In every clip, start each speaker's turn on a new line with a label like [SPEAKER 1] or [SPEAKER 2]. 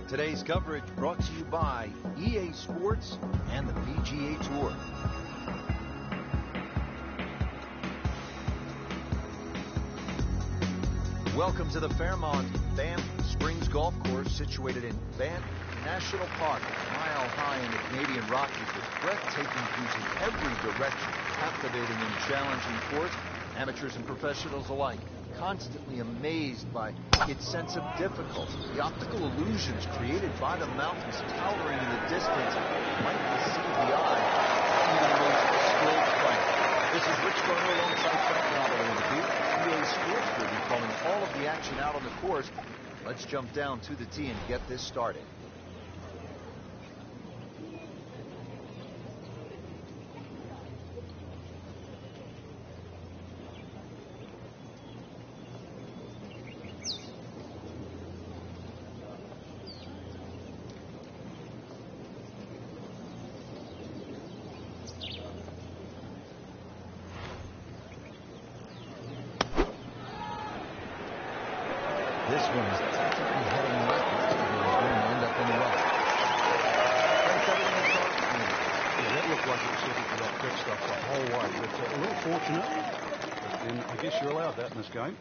[SPEAKER 1] Today's coverage brought to you by EA Sports and the PGA Tour. Welcome to the Fairmont Banff Springs Golf Course, situated in Banff National Park, a mile high in the Canadian Rockies, with breathtaking views in every direction. Captivating and challenging course, amateurs and professionals alike constantly amazed by its sense of difficulty. The optical illusions created by the mountains towering in the distance might deceive the eye, even the most skilled player. This is Rich Garner alongside Frank Novello in the booth. EA Sports will be calling all of the action out on the course. Let's jump down to the tee and get this started. This one is technically heading left. Looks like it was going to end up in the rough.
[SPEAKER 2] Yeah, that looked like it was looking for that quick stuff the whole way. But a little fortunate. And I guess you're allowed that in this game.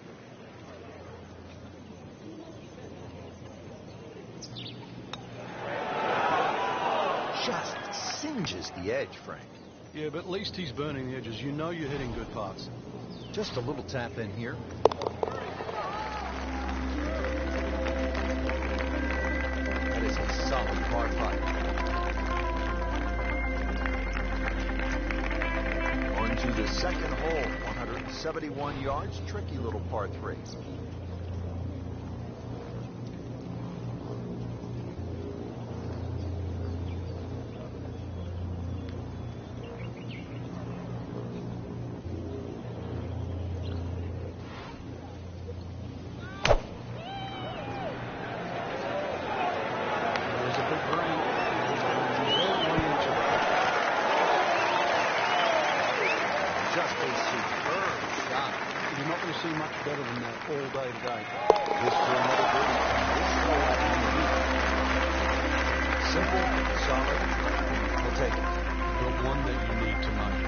[SPEAKER 1] Just singes the edge, Frank.
[SPEAKER 2] Yeah, but at least he's burning the edges. You know you're hitting good putts.
[SPEAKER 1] Just a little tap in here. Solid par 5. On to the second hole, 171 yards, tricky little par 3.
[SPEAKER 2] See much better than that all day today.
[SPEAKER 1] This for another birdie. Simple, solid. We'll take it.
[SPEAKER 2] The one that you need to make.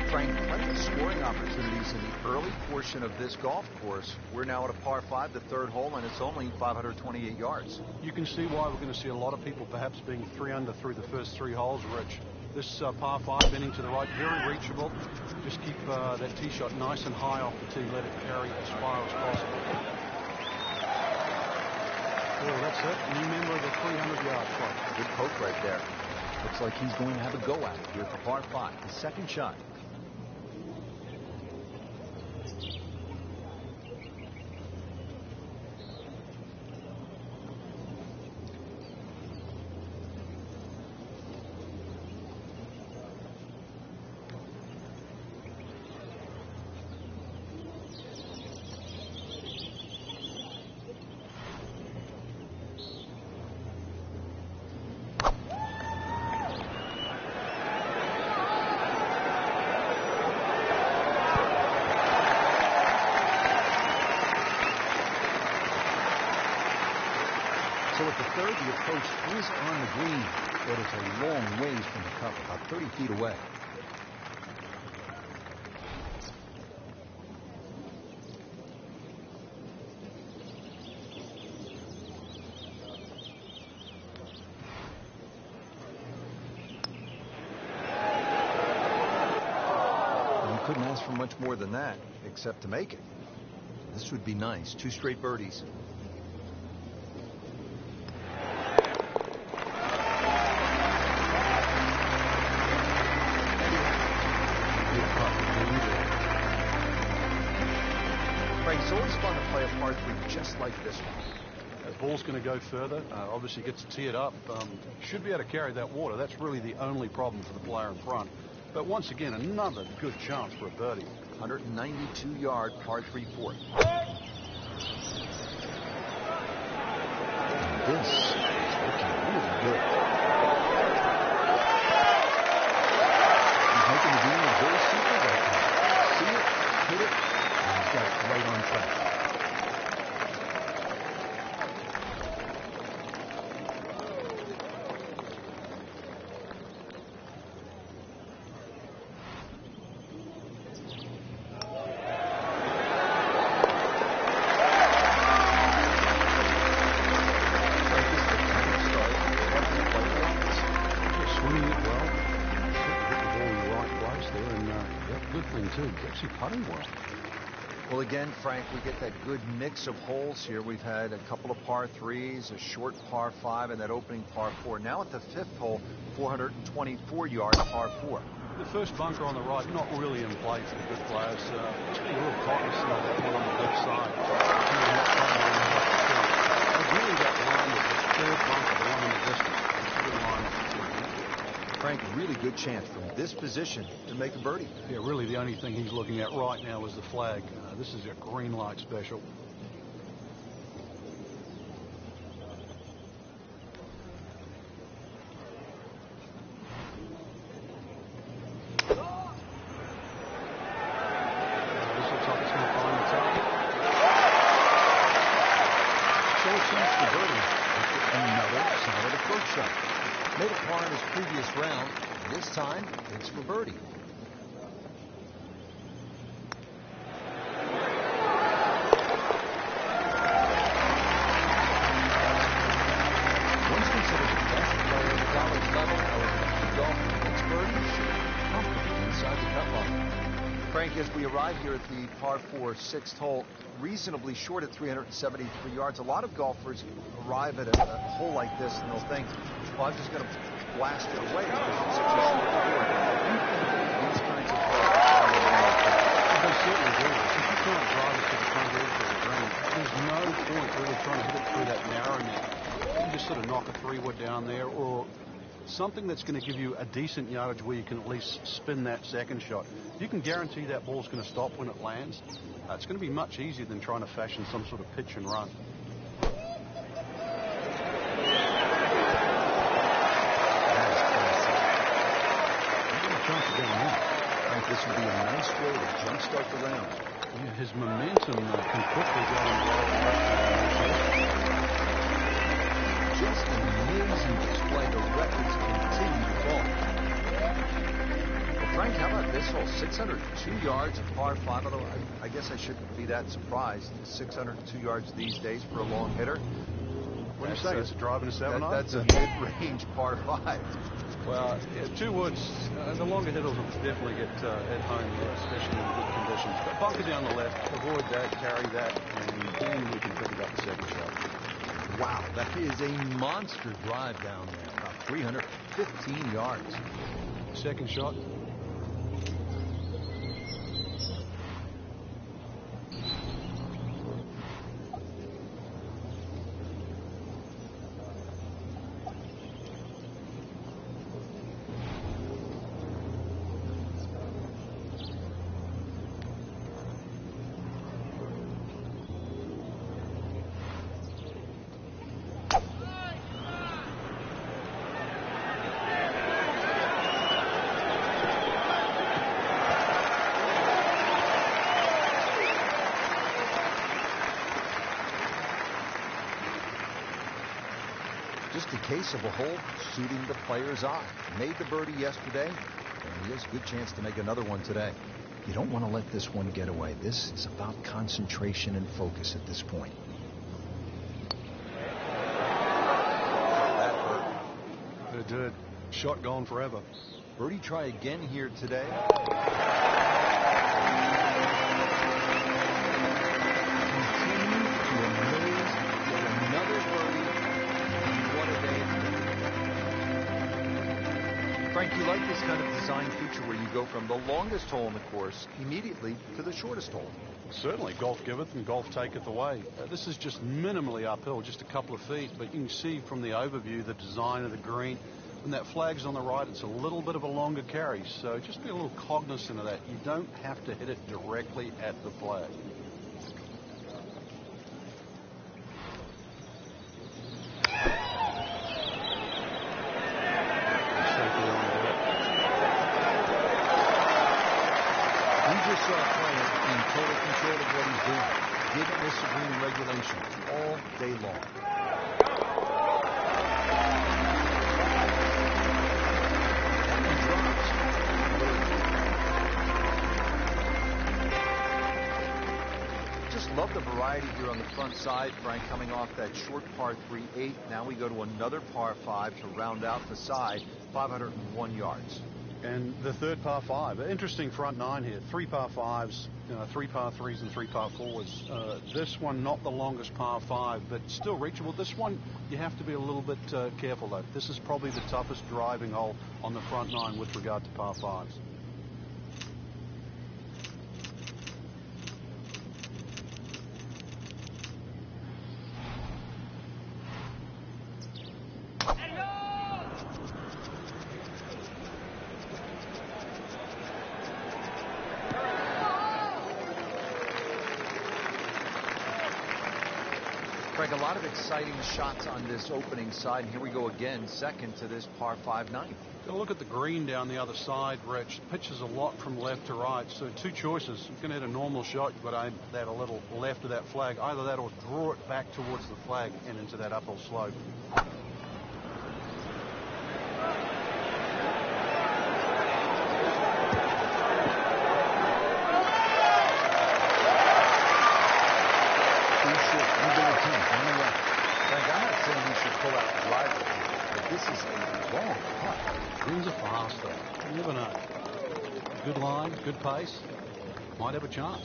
[SPEAKER 1] Frank, plenty of scoring opportunities in the early portion of this golf course. We're now at a par 5, the third hole, and it's only 528 yards.
[SPEAKER 2] You can see why we're going to see a lot of people perhaps being 3 under through the first 3 holes, Rich. This par 5 bending to the right, very reachable. Just keep that tee shot nice and high off the tee. Let it carry as far as possible. Oh, that's it. New member of the 300-yard club.
[SPEAKER 1] Good poke right there. Looks like he's going to have a go at it here for par 5, his second shot. So at the third, the approach is on the green, but it's a long ways from the cup, about 30 feet away. And you couldn't ask for much more than that, except to make it. This would be nice. 2 straight birdies. It's always fun to play a par 3 just like this one.
[SPEAKER 2] That ball's going to go further. Obviously gets teed up. Should be able to carry that water. That's really the only problem for the player in front. But once again, another good chance for a birdie.
[SPEAKER 1] 192-yard par 3 fourth. This is looking really good. He's making the game very simple right now. See it, hit it, and he's got it right on track.
[SPEAKER 2] good. He's actually putting well.
[SPEAKER 1] Well, again, Frank, we get that good mix of holes here. We've had a couple of par threes, a short par five, and that opening par four. Now at the fifth hole, 424-yard par four.
[SPEAKER 2] The first bunker on the right, not really in play for the good players. Just being a little cognizant of that one on the left side. Ideally, that line is the third bunker, the one in the distance. It's a good line off the tee.
[SPEAKER 1] Frank, really good chance from this position to make a birdie.
[SPEAKER 2] Yeah, really the only thing he's looking at right now is the flag. This is a green light special. This looks like it's going to find the target.
[SPEAKER 1] So it seems for birdie. Another solid approach shot. Made a par in his previous round. This time, it's for birdie. Once considered the best player at the college level, however, the golfer hits birdie should be comfortably inside the cut line. Frank, as we arrive here at the par 4 sixth hole, reasonably short at 373 yards, a lot of golfers arrive at a hole like this and they'll think, well, I'm just going to blast it away because it's such a short course. These kinds of holes
[SPEAKER 2] They certainly do. If you can't drive it to the front edge of the green, there's no point really trying to hit it through that narrow net. You can just sort of knock a 3-wood down there, or something that's going to give you a decent yardage where you can at least spin that second shot. You can guarantee that ball's going to stop when it lands. It's going to be much easier than trying to fashion some sort of pitch and run.
[SPEAKER 1] This would be a nice way to jumpstart the round.
[SPEAKER 2] Yeah, his momentum can quickly go in the right direction.
[SPEAKER 1] Just an amazing display. The records continue to fall. Well, Frank, how about this hole? 602 yards of par 5. Although I guess I shouldn't be that surprised. 602 yards these days for a long hitter.
[SPEAKER 2] What do you say? It's a drive and a 7-iron?
[SPEAKER 1] That's a mid-range par 5.
[SPEAKER 2] Well, yeah, 2 woods, the longer hitters will definitely get at home there, especially in good conditions. But bunker down the left, avoid that, carry that, and then we can pick it up the second shot.
[SPEAKER 1] Wow, that is a monster drive down there, about 315 yards.
[SPEAKER 2] Second shot.
[SPEAKER 1] Just a case of a hole suiting the player's eye. Made the birdie yesterday, and he has a good chance to make another one today. You don't want to let this one get away. This is about concentration and focus at this point. That hurt.
[SPEAKER 2] It did. Shot gone forever.
[SPEAKER 1] Birdie try again here today. Frank, you like this kind of design feature where you go from the longest hole in the course immediately to the shortest hole.
[SPEAKER 2] Certainly, golf giveth and golf taketh away. This is just minimally uphill, just a couple of feet, but you can see from the overview the design of the green. When that flag's on the right, it's a little bit of a longer carry, so just be a little cognizant of that. You don't have to hit it directly at the flag.
[SPEAKER 1] Saw a player in total control of what he's doing. Didn't miss a green regulation all day long. Just love the variety here on the front side, Frank, coming off that short par 3-8. Now we go to another par 5 to round out the side, 501 yards.
[SPEAKER 2] And the third par 5, interesting front 9 here. 3 par 5s, 3 par 3s and 3 par 4s. This one not the longest par 5, but still reachable. This one you have to be a little bit careful though. This is probably the toughest driving hole on the front 9 with regard to par 5s.
[SPEAKER 1] Greg, a lot of exciting shots on this opening side. And here we go again, second to this par 5 9.
[SPEAKER 2] Look at the green down the other side, Rich. Pitches a lot from left to right. So 2 choices. You can hit a normal shot. You've got to aim that a little left of that flag. Either that or draw it back towards the flag and into that uphill slope.
[SPEAKER 1] This is a long putt.
[SPEAKER 2] Greens are faster. You never know. Good line, good pace. Might have a chance.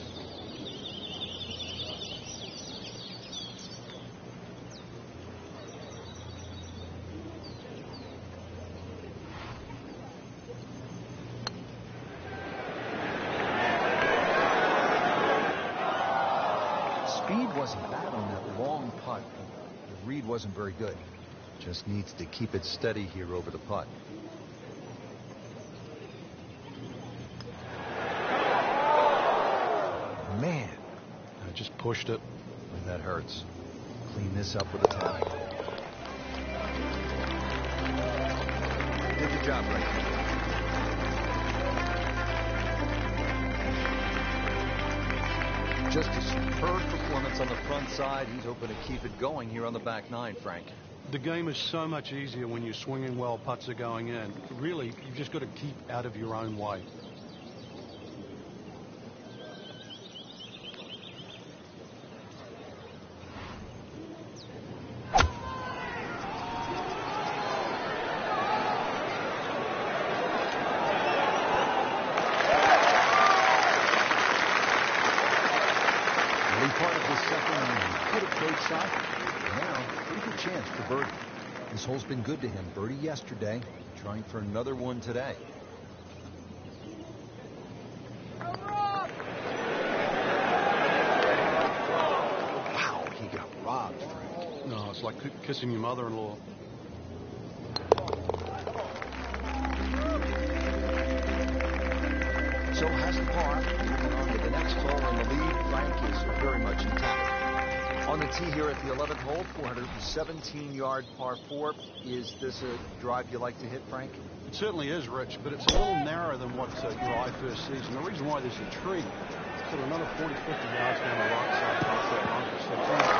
[SPEAKER 1] Speed wasn't bad on that long putt. The read wasn't very good. Just needs to keep it steady here over the putt. Man,
[SPEAKER 2] I just pushed it.
[SPEAKER 1] That hurts. Clean this up with a tap. Did your job right there. Just a superb performance on the front side. He's hoping to keep it going here on the back 9, Frank.
[SPEAKER 2] The game is so much easier when you're swinging well, putts are going in. Really, you've just got to keep out of your own way.
[SPEAKER 1] Early part of the second, good approach shot. Now, pretty good chance for birdie. This hole's been good to him. Birdie yesterday, trying for another one today. Wow, he got robbed, Frank.
[SPEAKER 2] No, it's like kissing your mother-in-law.
[SPEAKER 1] So has the par. Moving on to the next hole in the lead, Frank is very much intact. On the tee here at the 11th hole, 417-yard par 4. Is this a drive you like to hit, Frank?
[SPEAKER 2] It certainly is, Rich, but it's a little narrower than what your eye first sees. And the reason why there's a tree, sort of another 40, 50 yards down the right side past that bunker. So from that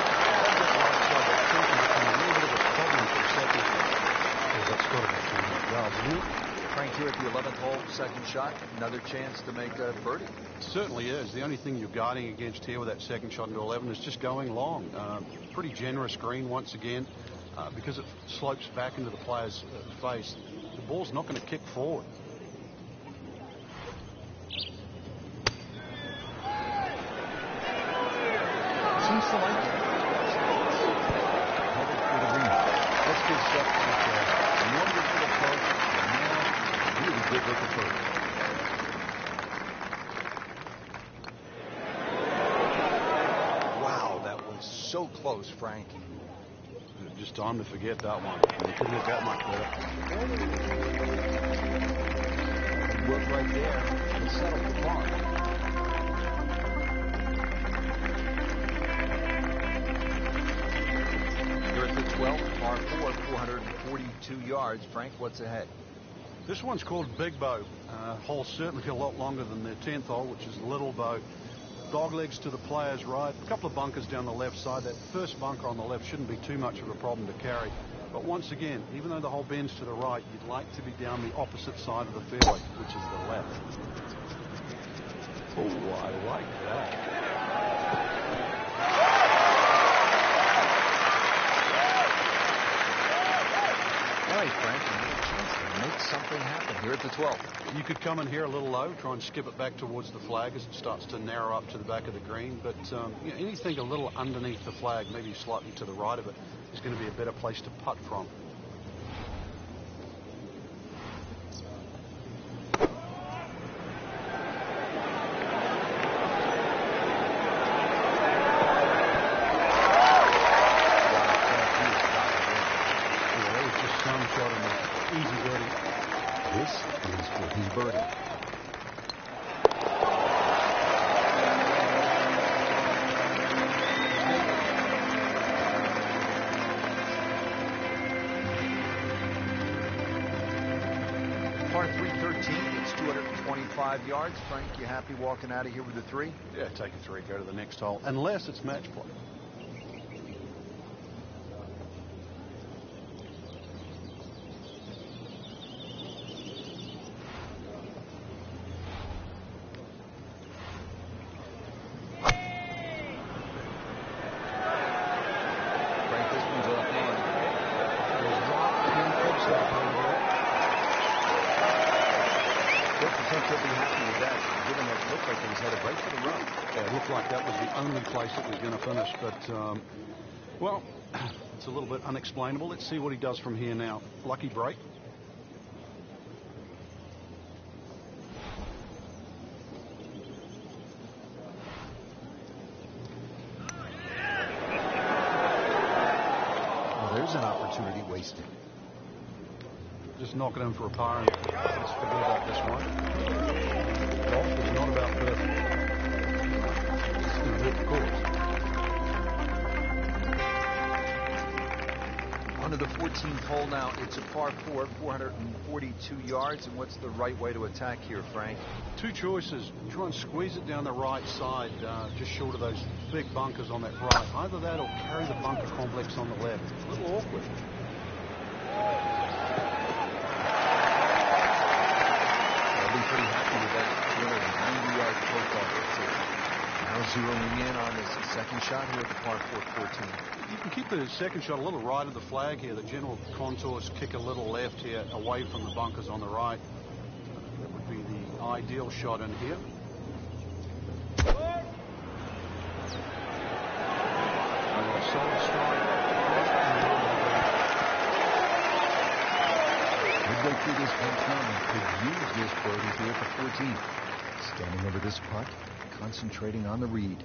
[SPEAKER 2] right side, that tree can become a little bit of a problem for a second. Oh, that's got to be 200 yards, isn't it?
[SPEAKER 1] Frank here at the 11th hole, second shot, another chance to make a birdie.
[SPEAKER 2] It certainly is. The only thing you're guarding against here with that second shot into 11 is just going long. Pretty generous green once again. Because it slopes back into the player's face, the ball's not going to kick forward.
[SPEAKER 1] Seems to like it. Headed for the green. Let's get set with wonderful approach. Now, really good with the first. Wow, that was so close, Frank.
[SPEAKER 2] Just time to forget that one. You couldn't have got much better.
[SPEAKER 1] Work right there and settle the par. You're at the 12th, par 4, 442 yards. Frank, what's ahead?
[SPEAKER 2] This one's called Big Bow. Hole's certainly a lot longer than the 10th hole, which is Little Bow. Dog legs to the player's right. A couple of bunkers down the left side. That first bunker on the left shouldn't be too much of a problem to carry. But once again, even though the hole bends to the right, you'd like to be down the opposite side of the fairway, which is the left. Oh, I like that.
[SPEAKER 1] All right, Frank, another chance to make something happen here at the 12th.
[SPEAKER 2] You could come in here a little low, try and skip it back towards the flag as it starts to narrow up to the back of the green. But you know, anything a little underneath the flag, maybe slightly to the right of it, is going to be a better place to putt from.
[SPEAKER 1] Birdie. Par 313, it's 225 yards. Frank, you happy walking out of here with a 3?
[SPEAKER 2] Yeah, take a 3, go to the next hole, unless it's match play. But, well, it's a little bit unexplainable. Let's see what he does from here now. Lucky break.
[SPEAKER 1] Well, there's an opportunity wasted.
[SPEAKER 2] Just knock it in for a par and let's forget about this one. Golf is not about perfect. It's going to hurt the course.
[SPEAKER 1] On to the 14th hole now. It's a par 4, 442 yards. And what's the right way to attack here, Frank?
[SPEAKER 2] Two choices. Try and squeeze it down the right side, just short of those big bunkers on that right. Either that or carry the bunker complex on the left. It's a little awkward.
[SPEAKER 1] I'll be pretty happy with that 290-yard profile. Now zeroing in on this second shot here at the par 4 14.
[SPEAKER 2] You can keep the second shot a little right of the flag here. The general contours kick a little left here, away from the bunkers on the right. That would be the ideal shot in here. Solid strike.
[SPEAKER 1] Midway through this patch now, could use this birdie here at the 14th. Standing over this putt, concentrating on the read.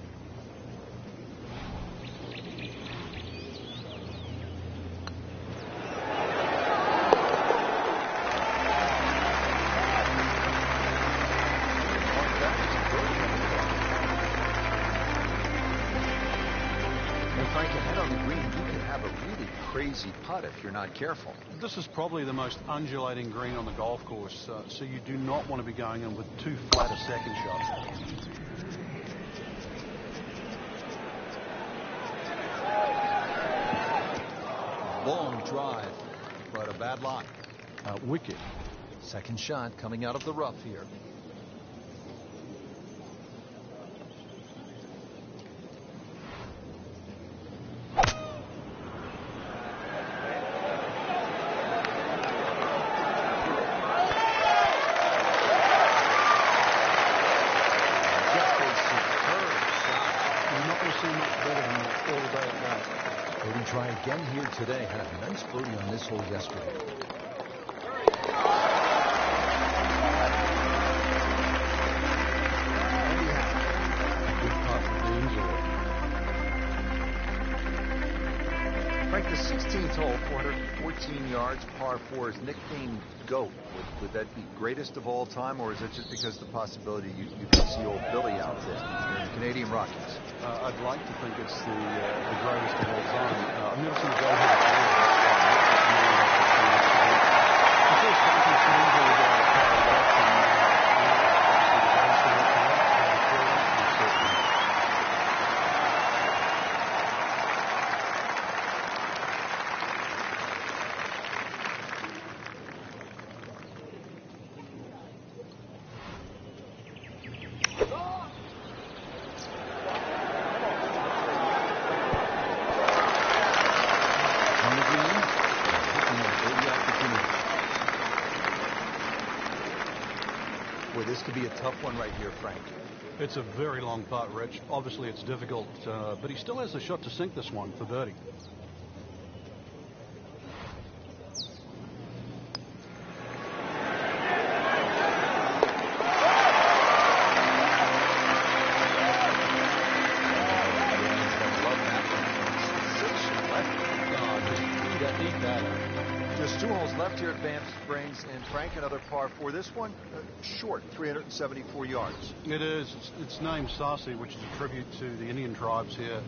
[SPEAKER 1] Frank, ahead on the green, you can have a really crazy putt if you're not careful.
[SPEAKER 2] This is probably the most undulating green on the golf course, so you do not want to be going in with too flat a second shot.
[SPEAKER 1] Long drive, but a bad lie.
[SPEAKER 2] Wicket.
[SPEAKER 1] Second shot coming out of the rough here. Try again here today. Had a nice birdie on this hole yesterday.
[SPEAKER 2] Good putt for the injury.
[SPEAKER 1] Frank, the 16th hole, 414 yards, par 4 is nicknamed GOAT. Would that be greatest of all time, or is it just because the possibility you can see old Billy out there in the Canadian Rockies?
[SPEAKER 2] I'd like to think it's the greatest of all time. I've never seen a guy hit
[SPEAKER 1] Boy, this could be a tough one right here, Frank.
[SPEAKER 2] It's a very long putt, Rich. Obviously, it's difficult, but he still has a shot to sink this one for birdie.
[SPEAKER 1] Just 2 holes left here at Banff Springs, and Frank, another par 4. This one, short, 374 yards.
[SPEAKER 2] It is. It's named Sarsi, which is a tribute to the Indian tribes here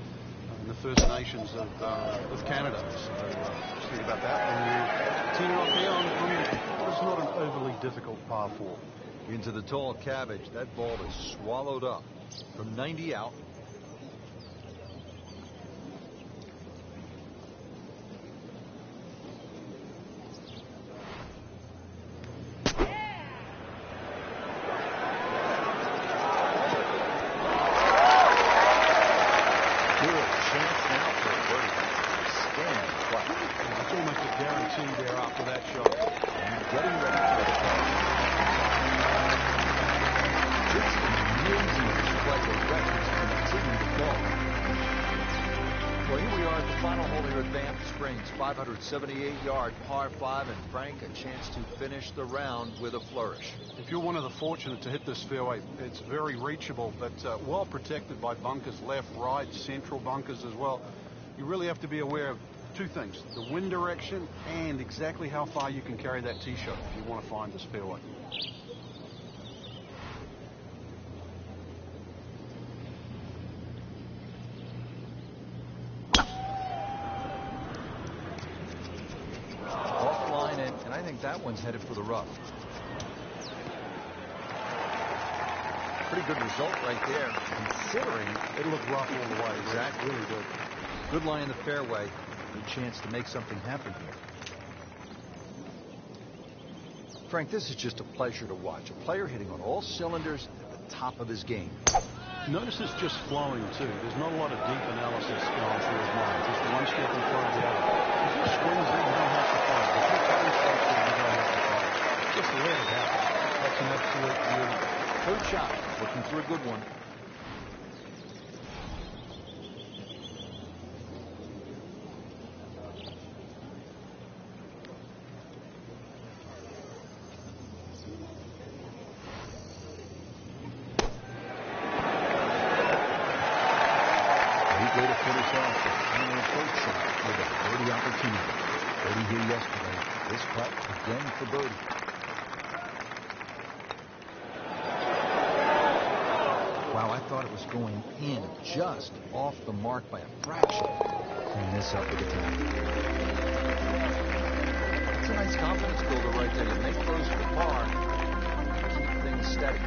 [SPEAKER 2] and the First Nations of Canada. So just think about that when you tee it off here on what is not an overly difficult par 4.
[SPEAKER 1] Into the tall cabbage. That ball is swallowed up from 90 out.
[SPEAKER 2] There after that shot.
[SPEAKER 1] And getting ready for the play. Just amazing display of records continue to fall. Well, here we are at the final hole here at Banff Springs, 578-yard par 5, and Frank a chance to finish the round with a flourish.
[SPEAKER 2] If you're one of the fortunate to hit this fairway, it's very reachable, but well protected by bunkers, left, right, central bunkers as well. You really have to be aware of 2 things, the wind direction and exactly how far you can carry that tee shot if you want to find this fairway.
[SPEAKER 1] Offline, and I think that one's headed for the rough. Pretty good result right there, considering
[SPEAKER 2] it looked rough all the way.
[SPEAKER 1] Exactly.
[SPEAKER 2] Really good.
[SPEAKER 1] Good lie in the fairway. Good chance to make something happen here. Frank, this is just a pleasure to watch. A player hitting on all cylinders at the top of his game.
[SPEAKER 2] Notice it's just flowing, too. There's not a lot of deep analysis going through his mind. Just one step in front of the other. If he swings it, you don't have to fight. If he carries strikes it, you don't have to fight. Just let it happen. That's an absolute beauty.
[SPEAKER 1] Third shot, looking for a good one. Way to finish off the final third shot with a birdie opportunity. Birdie here yesterday. This putt again for birdie. Wow, I thought it was going in just off the mark by a fraction. Clean this up with a tap. That's a nice confidence builder right there. You make those for par, keep things steady.